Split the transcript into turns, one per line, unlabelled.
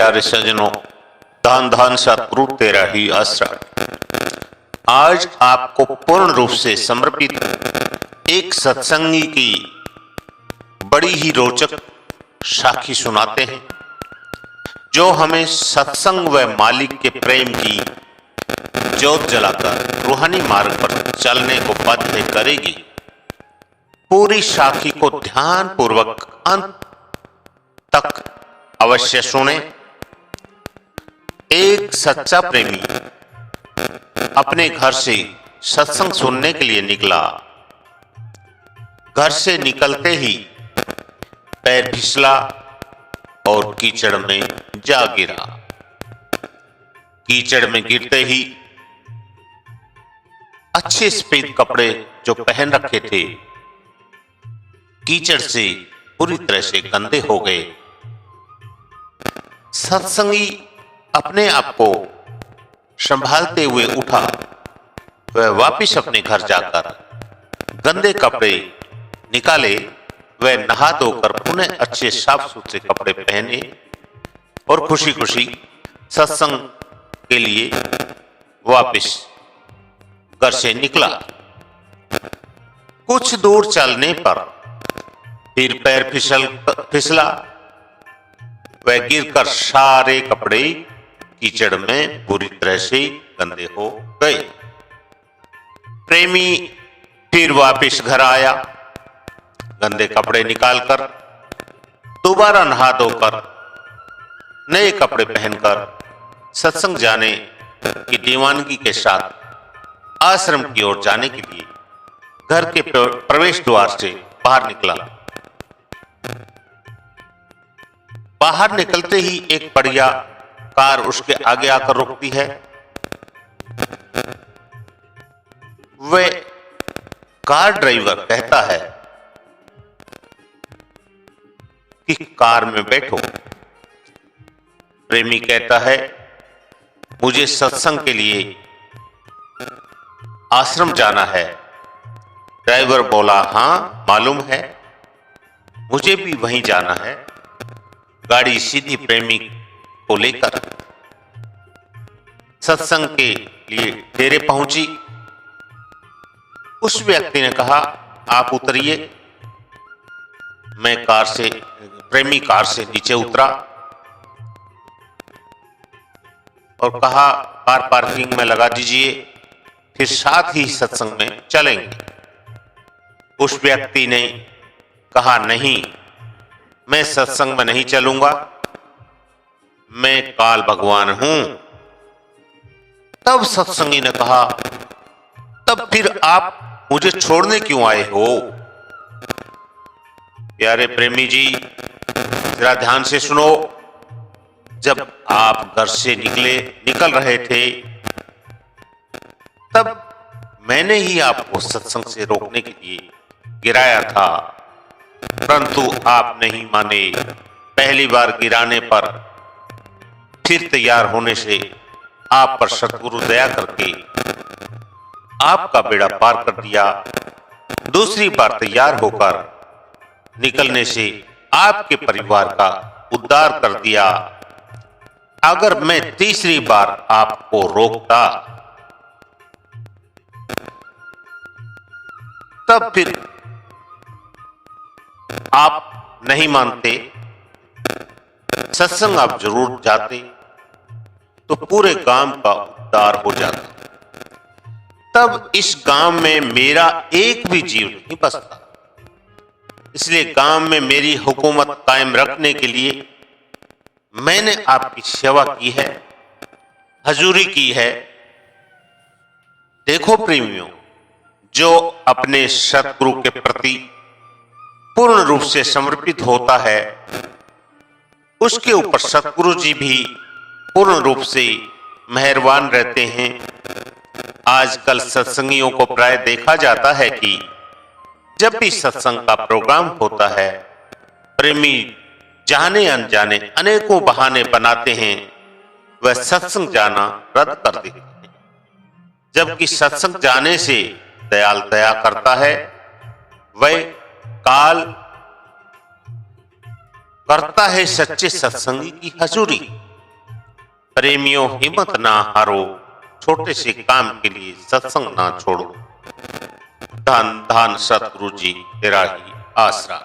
प्यारे सज्जनों, धन धन सतगुरु तेरा ही आश्रय। आज आपको पूर्ण रूप से समर्पित एक सत्संगी की बड़ी ही रोचक साखी सुनाते हैं, जो हमें सत्संग व मालिक के प्रेम की ज्योत जलाकर रूहानी मार्ग पर चलने को बाध्य करेगी। पूरी साखी को ध्यान पूर्वक अंत तक अवश्य सुने। एक सच्चा प्रेमी अपने घर से सत्संग सुनने के लिए निकला। घर से निकलते ही पैर फिसला और कीचड़ में जा गिरा। कीचड़ में गिरते ही अच्छे सफेद कपड़े जो पहन रखे थे कीचड़ से पूरी तरह से गंदे हो गए। सत्संगी अपने आप को संभालते हुए उठा। वह वापिस अपने घर जाकर गंदे कपड़े निकाले। वह नहा धोकर पुनः अच्छे साफ सुथरे कपड़े पहने और खुशी खुशी सत्संग के लिए वापिस घर से निकला। कुछ दूर चलने पर फिर पैर फिसला। वह गिरकर सारे कपड़े कीचड़ में बुरी तरह से गंदे हो गए। प्रेमी फिर वापिस घर आया। गंदे कपड़े निकालकर दोबारा नहा धोकर नए कपड़े पहनकर सत्संग जाने की दीवानगी के साथ आश्रम की ओर जाने के लिए घर के प्रवेश द्वार से बाहर निकला। बाहर निकलते ही एक बढ़िया कार उसके आगे आकर रुकती है। वह कार ड्राइवर कहता है कि कार में बैठो। प्रेमी कहता है, मुझे सत्संग के लिए आश्रम जाना है। ड्राइवर बोला, हां मालूम है, मुझे भी वहीं जाना है। गाड़ी सीधी प्रेमी को लेकर सत्संग के लिए डेरे पहुंची। उस व्यक्ति ने कहा, आप उतरिए। प्रेमी कार से नीचे उतरा और कहा, कार पार्किंग में लगा दीजिए, फिर साथ ही सत्संग में चलेंगे। उस व्यक्ति ने कहा, नहीं, मैं सत्संग में नहीं चलूंगा, मैं काल भगवान हूं। तब सत्संगी ने कहा, तब फिर आप मुझे छोड़ने क्यों आए हो? प्यारे प्रेमी जी, जरा ध्यान से सुनो। जब आप घर से निकल रहे थे, तब मैंने ही आपको सत्संग से रोकने के लिए गिराया था, परंतु आप नहीं माने। पहली बार गिराने पर फिर तैयार होने से आप पर सतगुरु दया करके आपका बेड़ा पार कर दिया। दूसरी बार तैयार होकर निकलने से आपके परिवार का उद्धार कर दिया। अगर मैं तीसरी बार आपको रोकता, तब फिर आप नहीं मानते, सत्संग आप जरूर जाते तो पूरे गांव का उद्धार हो जाता। तब इस गांव में मेरा एक भी जीव नहीं बसता। इसलिए गांव में मेरी हुकूमत कायम रखने के लिए मैंने आपकी सेवा की है, हजूरी की है। देखो प्रेमियों, जो अपने सतगुरु के प्रति पूर्ण रूप से समर्पित होता है, उसके ऊपर सतगुरु जी भी पूर्ण रूप से मेहरबान रहते हैं। आजकल सत्संगियों को प्राय देखा जाता है कि जब भी सत्संग का प्रोग्राम होता है, प्रेमी जाने अनजाने अनेकों बहाने बनाते हैं, वह सत्संग जाना रद्द कर देते हैं। जबकि सत्संग जाने से दयाल दया करता है, वह काल करता है सच्चे सत्संगी की हजूरी। प्रेमियों हिम्मत ना हारो, छोटे से काम के लिए सत्संग ना छोड़ो। धन धन सतगुरु जी तेरा ही आसरा।